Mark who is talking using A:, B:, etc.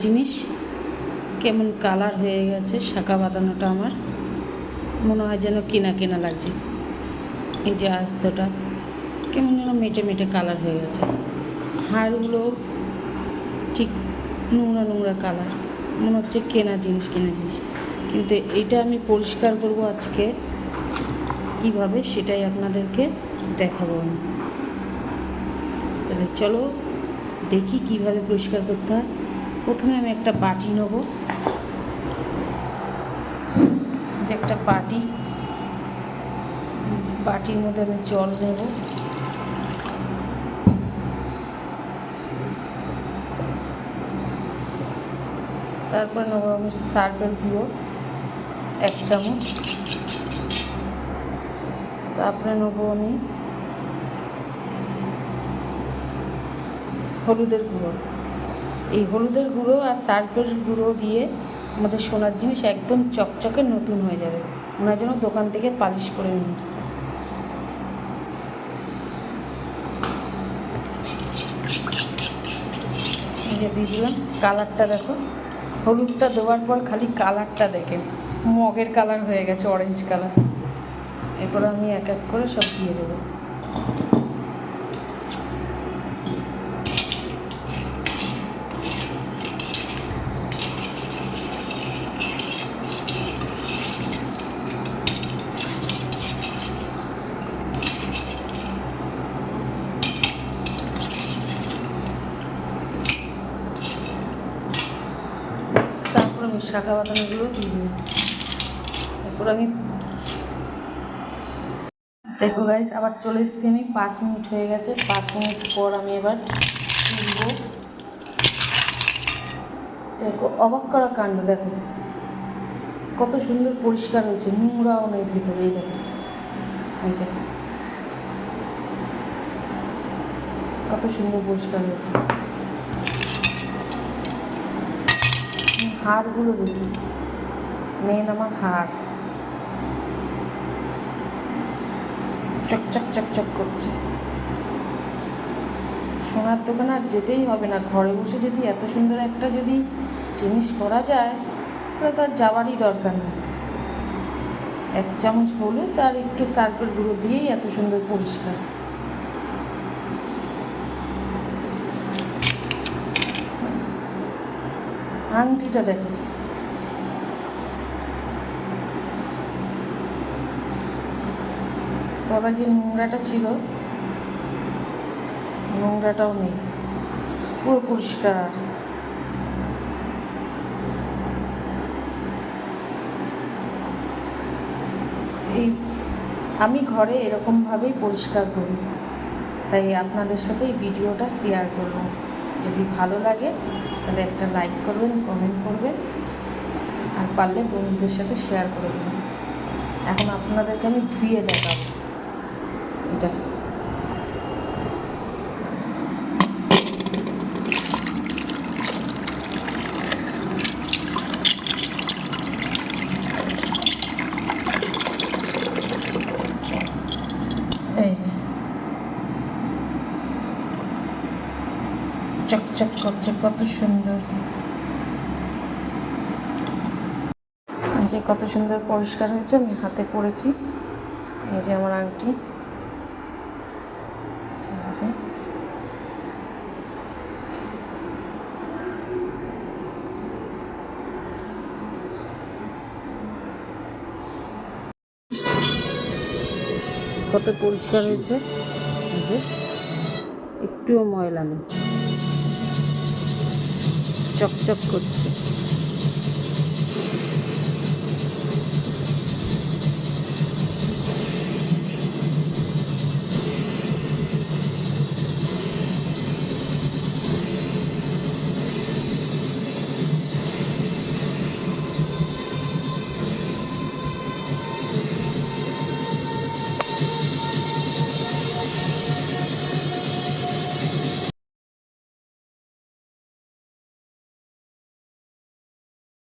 A: জিনিস কেমন কালার হয়ে গেছে। শাঁখা বাঁধানোটা আমার মনে হয় যেন কেনা কেনা লাগছে। এই যে আস্তটা কেমন যেন মেটে মেটে কালার হয়ে গেছে। হাড়গুলো ঠিক নোংরা নোংরা কালার, মনে হচ্ছে কেনা জিনিস কিন্তু এইটা আমি পরিষ্কার করব আজকে কিভাবে, সেটাই আপনাদেরকে দেখাবো আমি। তাহলে চলো দেখি কিভাবে পরিষ্কার করতে হয়। প্রথমে আমি একটা বাটি নেব, যে একটা বাটির মধ্যে আমি জল নেব। তারপর নেব আমি সার্ফের গুঁড়ো 1 চামচ। তারপরে নেব আমি হলুদের গুঁড়ো। এই হলুদের গুঁড়ো আর সার্ফের গুঁড়ো দিয়ে আমাদের সোনার জিনিস একদম চকচকে নতুন হয়ে যাবে, মনে হয় যেন দোকান থেকে পালিশ করে নিয়ে এসছে। দিয়ে দিলাম। কালারটা দেখো, হলুদটা দেওয়ার পর খালি কালারটা দেখেন, মগের কালার হয়ে গেছে, অরেঞ্জ কালার। এরপর আমি এক এক করে সব দিয়ে দেবো। তারপর আমি শাঁখা বাঁধানোগুলো দিয়ে দিই। এরপর আমি দেখো গাইস, আবার চলে এসেছি আমি। 5 মিনিট হয়ে গেছে। 5 মিনিট পর আমি এবার তুলবো। দেখো অবাক করা কাণ্ড, দেখো কত সুন্দর পরিষ্কার হয়েছে, নোংরাও নেই ভিতরে। এই দেখো, এই যে কত সুন্দর পরিষ্কার হয়েছে। হাড়গুলো দেখি, মেন আমার হাড় চকচক চকচক করছে। সোনার দোকানে আর যেতেই হবে না, ঘরে বসে যদি এত সুন্দর একটা যদি জিনিস করা যায় তাহলে তো আর যাওয়ারই দরকার নেই। 1 চামচ হলুদ আর একটু সার্ফের গুঁড়ো দিয়েই এত সুন্দর পরিষ্কার। আংটিটা দেখো, তবে যে নোংরাটা ছিল নোংরাটাও নেই, পুরো পরিষ্কার। এই আমি ঘরে এরকমভাবেই পরিষ্কার করি, তাই আপনাদের সাথে এই ভিডিওটা শেয়ার করলাম। যদি ভালো লাগে তাহলে একটা লাইক করবেন, কমেন্ট করবেন, আর পারলে বন্ধুদের সাথে শেয়ার করে দেবেন। এখন আপনাদেরকে আমি ধুয়ে দেখাবো এটা। এই যে চকচক করছে, কত সুন্দর, যে কত সুন্দর পরিষ্কার হয়েছে। আমি হাতে পরেছি, এই যে আমার আংটি। কত পরিষ্কার হয়েছে, যে একটুও ময়লা নেই, চকচক করছে।